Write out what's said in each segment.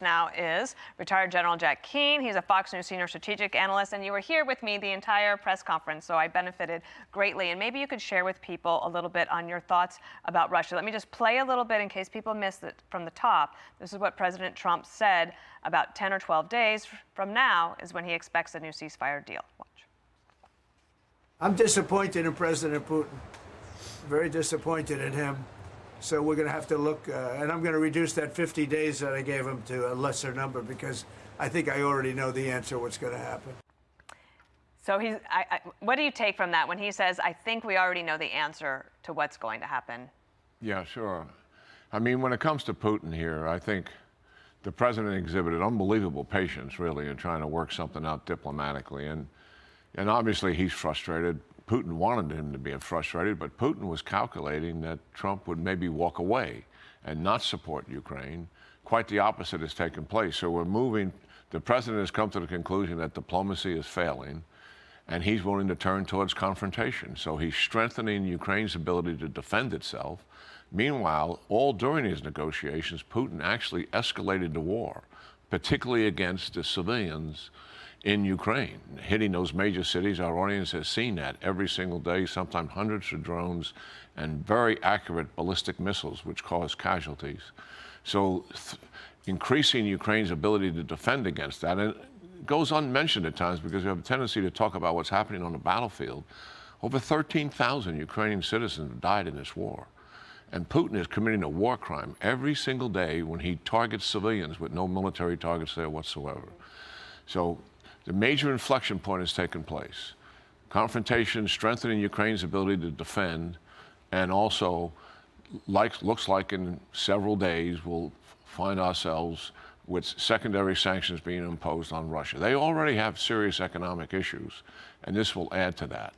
Now is retired General Jack Keane. He's a Fox News senior strategic analyst, and you were here with me the entire press conference, so I benefited greatly. And maybe you could share with people a little bit on your thoughts about Russia. Let me just play a little bit in case people missed it from the top. This is what President Trump said about 10 or 12 days from now is when he expects a new ceasefire deal. Watch. I'm disappointed in President Putin. Very disappointed in him. So we're going to have to look, and I'm going to reduce that 50 days that I gave him to a lesser number because I think I already know the answer what's going to happen. So what do you take from that when he says, I think we already know the answer to what's going to happen? Yeah, sure. I mean, when it comes to Putin here, I think the president exhibited unbelievable patience, really, in trying to work something out diplomatically. And obviously he's frustrated. Putin wanted him to be frustrated, but Putin was calculating that Trump would maybe walk away and not support Ukraine. Quite the opposite has taken place. So we're moving, the president has come to the conclusion that diplomacy is failing, and he's willing to turn towards confrontation. So he's strengthening Ukraine's ability to defend itself. Meanwhile, all during his negotiations, Putin actually escalated the war, particularly against the civilians in Ukraine, hitting those major cities. Our audience has seen that every single day, sometimes hundreds of drones and very accurate ballistic missiles, which cause casualties. So increasing Ukraine's ability to defend against that, and it goes unmentioned at times because we have a tendency to talk about what's happening on the battlefield. Over 13,000 Ukrainian citizens have died in this war. And Putin is committing a war crime every single day when he targets civilians with no military targets there whatsoever. So the major inflection point has taken place. Confrontation, strengthening Ukraine's ability to defend, and also looks like in several days we'll find ourselves with secondary sanctions being imposed on Russia. They already have serious economic issues, and this will add to that.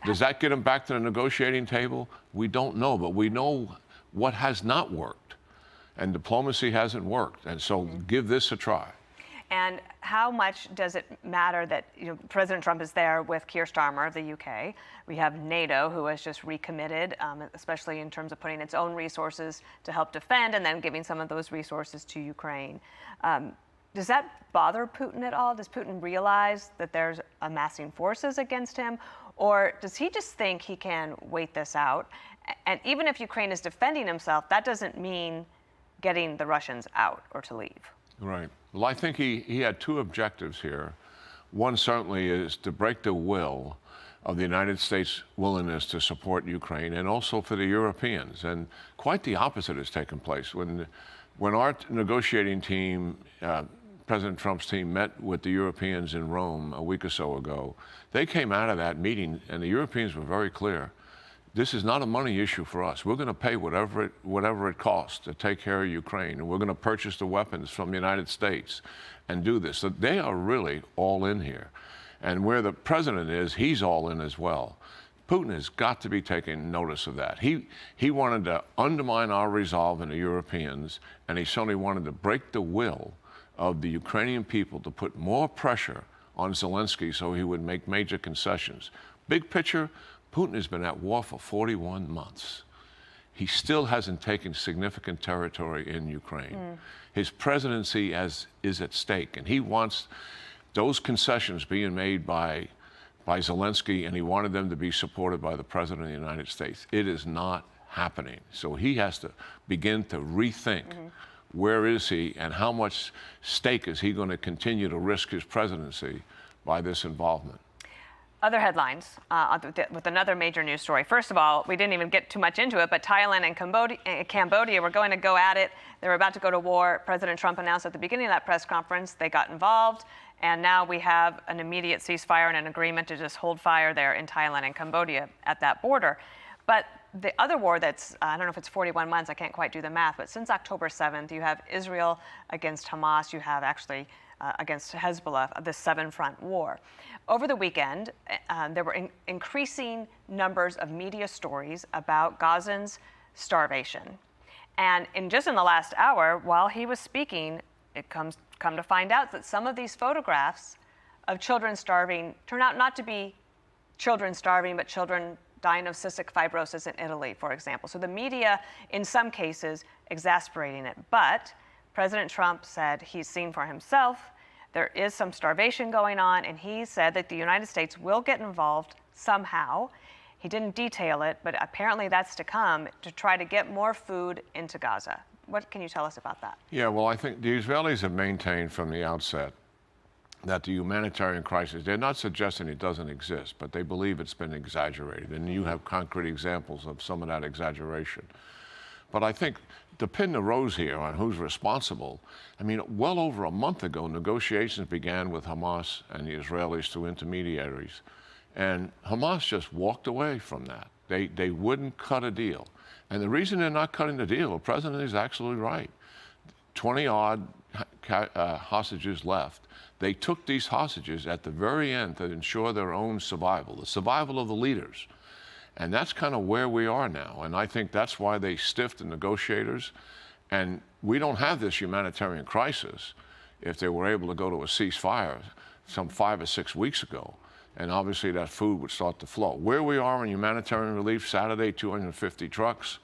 Does that get them back to the negotiating table? We don't know, but we know what has not worked, and diplomacy hasn't worked, and so give this a try. And how much does it matter that President Trump is there with Keir Starmer of the UK? We have NATO, who has just recommitted, especially in terms of putting its own resources to help defend and then giving some of those resources to Ukraine. Does that bother Putin at all? Does Putin realize that there's amassing forces against him? Or does he just think he can wait this out? And even if Ukraine is defending himself, that doesn't mean getting the Russians out or to leave. Right. Well, I think he had two objectives here. One certainly is to break the will of the United States' willingness to support Ukraine, and also for the Europeans. And quite the opposite has taken place. When our negotiating team, President Trump's team, met with the Europeans in Rome a week or so ago, they came out of that meeting, and the Europeans were very clear. This is not a money issue for us. We're going to pay whatever it costs to take care of Ukraine, and we're going to purchase the weapons from the United States and do this. So they are really all in here. And where the president is, he's all in as well. Putin has got to be taking notice of that. He wanted to undermine our resolve in the Europeans, and he certainly wanted to break the will of the Ukrainian people to put more pressure on Zelensky so he would make major concessions. Big picture, Putin has been at war for 41 months. He still hasn't taken significant territory in Ukraine. His presidency is at stake, and he wants those concessions being made by Zelensky, and he wanted them to be supported by the President of the United States. It is not happening. So he has to begin to rethink where is he and how much stake is he going to continue to risk his presidency by this involvement. Other headlines with another major news story. First of all, we didn't even get too much into it, but Thailand and Cambodia were going to go at it. They were about to go to war. President Trump announced at the beginning of that press conference they got involved, and now we have an immediate ceasefire and an agreement to just hold fire there in Thailand and Cambodia at that border. But the other war that's, I don't know if it's 41 months, I can't quite do the math, but since October 7th, you have Israel against Hamas, you have actually against Hezbollah, the seven-front war. Over the weekend, there were increasing numbers of media stories about Gazans' starvation. And just in the last hour, while he was speaking, it come to find out that some of these photographs of children starving turn out not to be children starving, but children dying of cystic fibrosis in Italy, for example. So the media, in some cases, exasperating it. But President Trump said he's seen for himself there is some starvation going on, and he said that the United States will get involved somehow. He didn't detail it, but apparently that's to come to try to get more food into Gaza. What can you tell us about that? Yeah, well, I think the Israelis have maintained from the outset that the humanitarian crisis, they're not suggesting it doesn't exist, but they believe it's been exaggerated. And you have concrete examples of some of that exaggeration. But I think to pin the rose here on who's responsible, I mean, well over a month ago, negotiations began with Hamas and the Israelis through intermediaries. And Hamas just walked away from that. They wouldn't cut a deal. And the reason they're not cutting the deal, the president is absolutely right. 20-odd hostages left. They took these hostages at the very end to ensure their own survival, the survival of the leaders. And that's kind of where we are now. And I think that's why they stiffed the negotiators. And we don't have this humanitarian crisis if they were able to go to a ceasefire some 5 or 6 weeks ago. And obviously that food would start to flow. Where we are in humanitarian relief, Saturday, 250 trucks.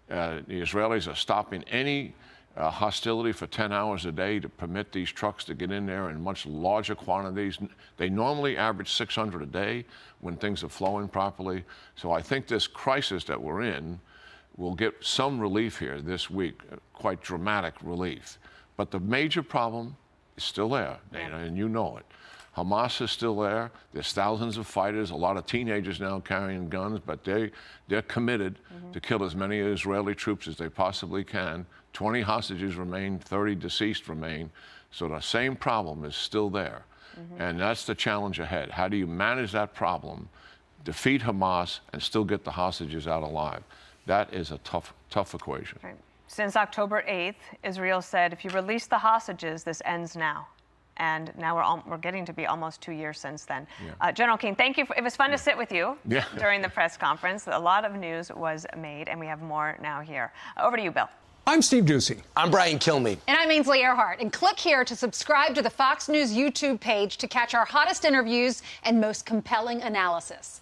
The Israelis are stopping any hostility for 10 hours a day to permit these trucks to get in there in much larger quantities. They normally average 600 a day when things are flowing properly. So I think this crisis that we're in will get some relief here this week, quite dramatic relief. But the major problem is still there, Dana, and you know it. Hamas is still there. There's thousands of fighters, a lot of teenagers now carrying guns, but they're committed to kill as many Israeli troops as they possibly can. 20 hostages remain, 30 deceased remain. So the same problem is still there. And that's the challenge ahead. How do you manage that problem, defeat Hamas, and still get the hostages out alive? That is a tough equation. Right. Since October 8th, Israel said, if you release the hostages, this ends now. And now we're getting to be almost 2 years since then. Yeah. General Keane, thank you. It was fun to sit with you during the press conference. A lot of news was made, and we have more now here. Over to you, Bill. I'm Steve Doocy. I'm Brian Kilmeade. And I'm Ainsley Earhart. And click here to subscribe to the Fox News YouTube page to catch our hottest interviews and most compelling analysis.